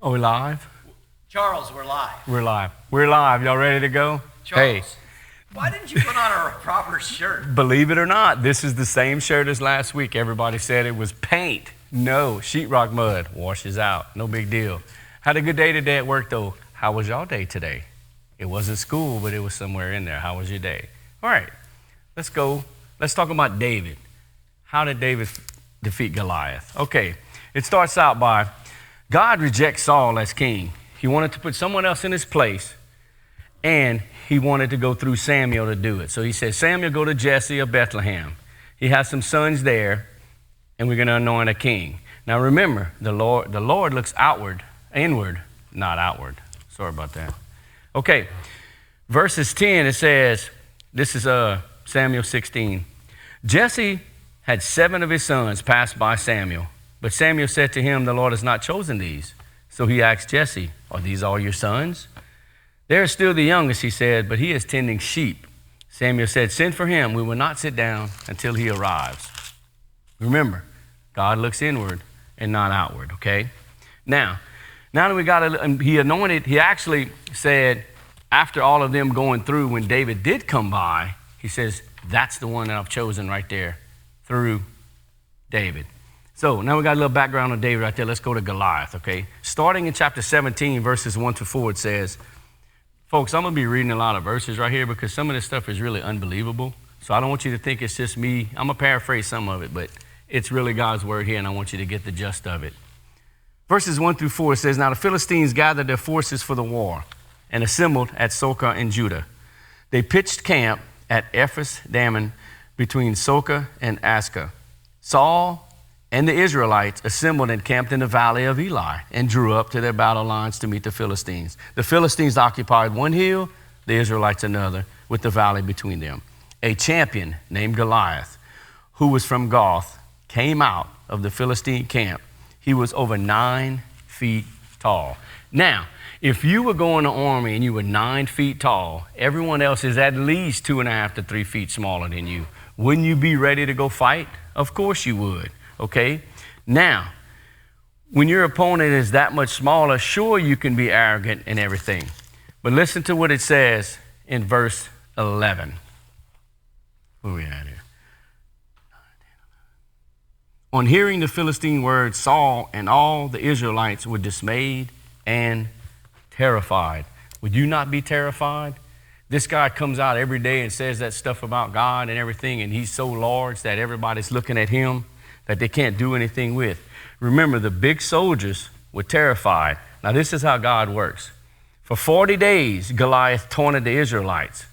Are we live? Charles, we're live. We're live. We're live. Y'all ready to go? Charles, why didn't you put on a proper shirt? Believe it or not, this is the same shirt as last week. Everybody said it was paint. No, sheetrock mud. Washes out. No big deal. Had a good day today at work, though. How was y'all day today? It wasn't school, but it was somewhere in there. How was your day? All right, let's go. Let's talk about David. How did David defeat Goliath? Okay, it starts out by God rejects Saul as king. He wanted to put someone else in his place, and he wanted to go through Samuel to do it. So he said, Samuel, go to Jesse of Bethlehem. He has some sons there, and we're going to anoint a king. Now remember, the Lord looks inward, not outward. Sorry about that. Okay, verses 10, it says, this is Samuel 16. Jesse had 7 of his sons pass by Samuel. But Samuel said to him, the Lord has not chosen these. So he asked Jesse, are these all your sons? They're still the youngest, he said, but he is tending sheep. Samuel said, send for him. We will not sit down until he arrives. Remember, God looks inward and not outward, okay? Now that he anointed, he actually said, after all of them going through, when David did come by, he says, that's the one that I've chosen right there through David. So now we got a little background on David right there. Let's go to Goliath, okay? Starting in chapter 17, verses 1 to 4, it says, folks, I'm going to be reading a lot of verses right here because some of this stuff is really unbelievable. So I don't want you to think it's just me. I'm going to paraphrase some of it, but it's really God's word here, and I want you to get the gist of it. Verses 1 through 4 says, now the Philistines gathered their forces for the war and assembled at Socoh in Judah. They pitched camp at Ephes Dammim between Socoh and Ascah. Saul and the Israelites assembled and camped in the valley of Elah and drew up to their battle lines to meet the Philistines. The Philistines occupied one hill, the Israelites another, with the valley between them. A champion named Goliath, who was from Gath, came out of the Philistine camp. He was over 9 feet tall. Now, if you were going to army and you were 9 feet tall, everyone else is at least 2.5 to 3 feet smaller than you. Wouldn't you be ready to go fight? Of course you would. Okay? Now, when your opponent is that much smaller, sure, you can be arrogant and everything. But listen to what it says in verse 11. Where are we at here? On hearing the Philistine words, Saul and all the Israelites were dismayed and terrified. Would you not be terrified? This guy comes out every day and says that stuff about God and everything, and he's so large that everybody's looking at him that they can't do anything with. Remember, the big soldiers were terrified. Now, this is how God works. For 40 days, Goliath taunted the Israelites.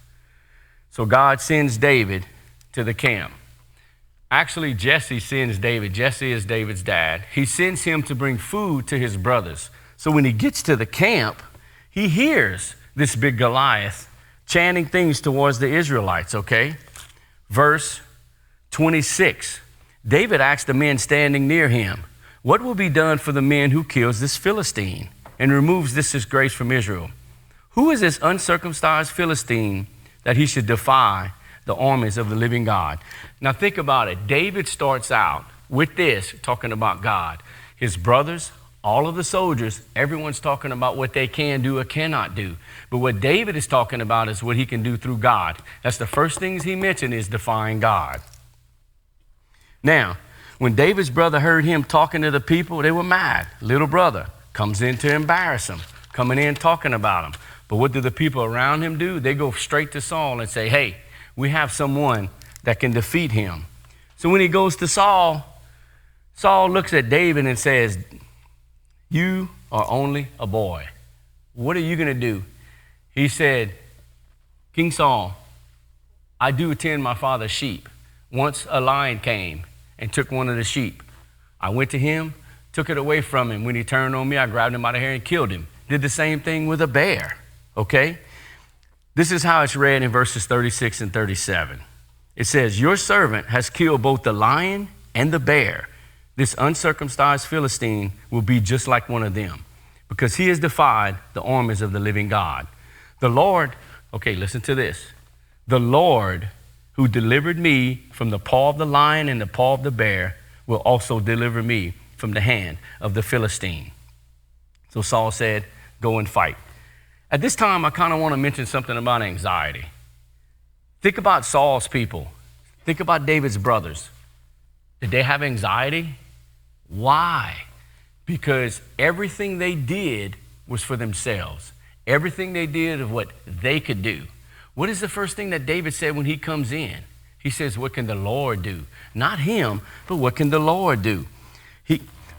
So God sends David to the camp. Actually, Jesse sends David. Jesse is David's dad. He sends him to bring food to his brothers. So when he gets to the camp, he hears this big Goliath chanting things towards the Israelites, okay? Verse 26. David asked the men standing near him, what will be done for the man who kills this Philistine and removes this disgrace from Israel? Who is this uncircumcised Philistine that he should defy the armies of the living God? Now think about it. David starts out with this, talking about God. His brothers, all of the soldiers, everyone's talking about what they can do or cannot do. But what David is talking about is what he can do through God. That's the first things he mentioned, is defying God. Now, when David's brother heard him talking to the people, they were mad. Little brother comes in to embarrass him, coming in talking about him. But what do the people around him do? They go straight to Saul and say, hey, we have someone that can defeat him. So when he goes to Saul, Saul looks at David and says, you are only a boy. What are you going to do? He said, King Saul, I do attend my father's sheep. Once a lion came and took one of the sheep. I went to him, took it away from him. When he turned on me, I grabbed him by the hair and killed him. Did the same thing with a bear, okay? This is how it's read in verses 36 and 37. It says, your servant has killed both the lion and the bear. This uncircumcised Philistine will be just like one of them, because he has defied the armies of the living God. The Lord, okay, listen to this. The Lord who delivered me from the paw of the lion and the paw of the bear will also deliver me from the hand of the Philistine. So Saul said, go and fight. At this time, I kind of want to mention something about anxiety. Think about Saul's people. Think about David's brothers. Did they have anxiety? Why? Because everything they did was for themselves. Everything they did of what they could do. What is the first thing that David said when he comes in? He says, what can the Lord do? Not him, but what can the Lord do?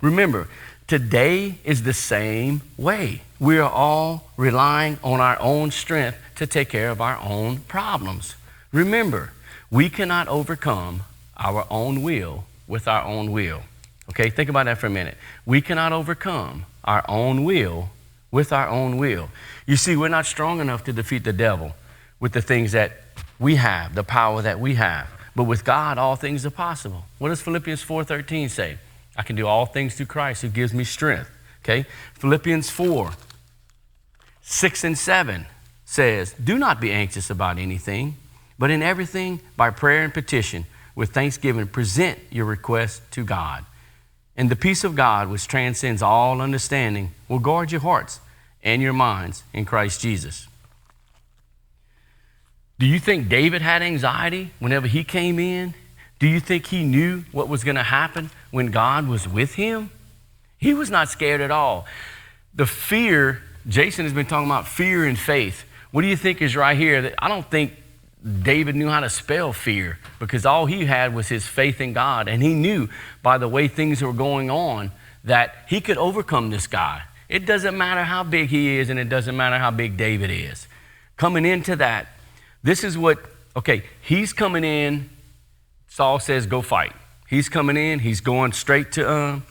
Remember, today is the same way. We are all relying on our own strength to take care of our own problems. Remember, we cannot overcome our own will with our own will. Okay, think about that for a minute. We cannot overcome our own will with our own will. You see, we're not strong enough to defeat the devil with the things that we have, the power that we have. But with God, all things are possible. What does Philippians 4:13 say? I can do all things through Christ who gives me strength. Okay, Philippians 4:6 and 7 says, do not be anxious about anything, but in everything, by prayer and petition, with thanksgiving, present your requests to God. And the peace of God, which transcends all understanding, will guard your hearts and your minds in Christ Jesus. Do you think David had anxiety whenever he came in? Do you think he knew what was going to happen when God was with him? He was not scared at all. The fear, Jason has been talking about fear and faith. What do you think is right here? I don't think David knew how to spell fear, because all he had was his faith in God. And he knew by the way things were going on that he could overcome this guy. It doesn't matter how big he is, and it doesn't matter how big David is. Coming into that, this is what, okay, he's coming in. Saul says, go fight. He's coming in. He's going straight to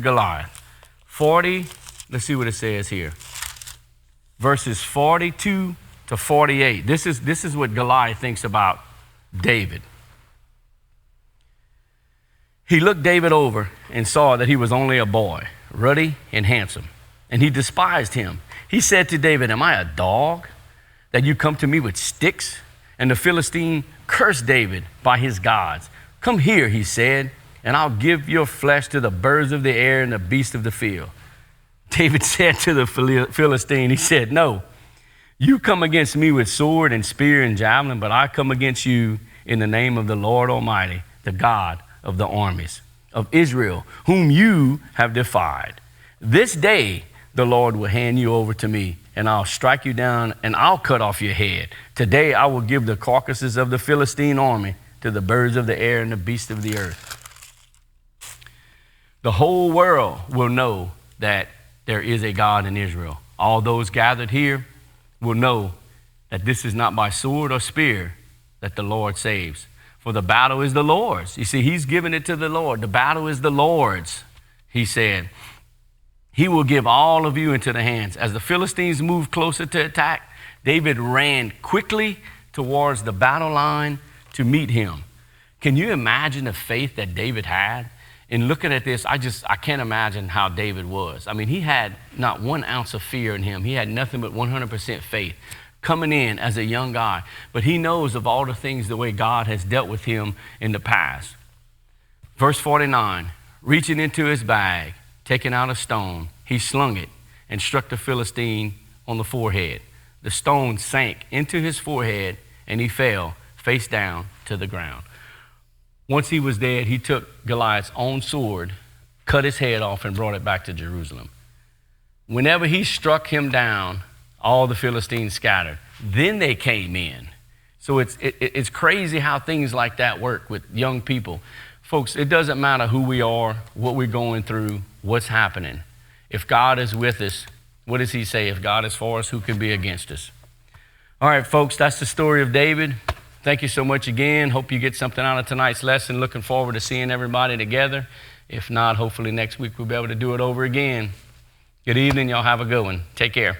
Goliath. 40, let's see what it says here. Verses 42 to 48. This is what Goliath thinks about David. He looked David over and saw that he was only a boy, ruddy and handsome, and he despised him. He said to David, am I a dog that you come to me with sticks? And the Philistine cursed David by his gods. Come here, he said, and I'll give your flesh to the birds of the air and the beasts of the field. David said to the Philistine, he said, no, you come against me with sword and spear and javelin, but I come against you in the name of the Lord Almighty, the God of the armies of Israel, whom you have defied. This day the Lord will hand you over to me, and I'll strike you down, and I'll cut off your head. Today I will give the carcasses of the Philistine army to the birds of the air and the beasts of the earth. The whole world will know that there is a God in Israel. All those gathered here will know that this is not by sword or spear that the Lord saves. For the battle is the Lord's. You see, he's given it to the Lord. The battle is the Lord's, he said. He will give all of you into the hands. As the Philistines moved closer to attack, David ran quickly towards the battle line to meet him. Can you imagine the faith that David had? In looking at this, I can't imagine how David was. I mean, he had not 1 ounce of fear in him. He had nothing but 100% faith coming in as a young guy. But he knows of all the things, the way God has dealt with him in the past. Verse 49, reaching into his bag, taking out a stone, he slung it and struck the Philistine on the forehead. The stone sank into his forehead, and he fell face down to the ground. Once he was dead, he took Goliath's own sword, cut his head off, and brought it back to Jerusalem. Whenever he struck him down, all the Philistines scattered. Then they came in. So it's crazy how things like that work with young people. Folks, it doesn't matter who we are, what we're going through, what's happening. If God is with us, what does he say? If God is for us, who can be against us? All right, folks, that's the story of David. Thank you so much again. Hope you get something out of tonight's lesson. Looking forward to seeing everybody together. If not, hopefully next week we'll be able to do it over again. Good evening. Y'all have a good one. Take care.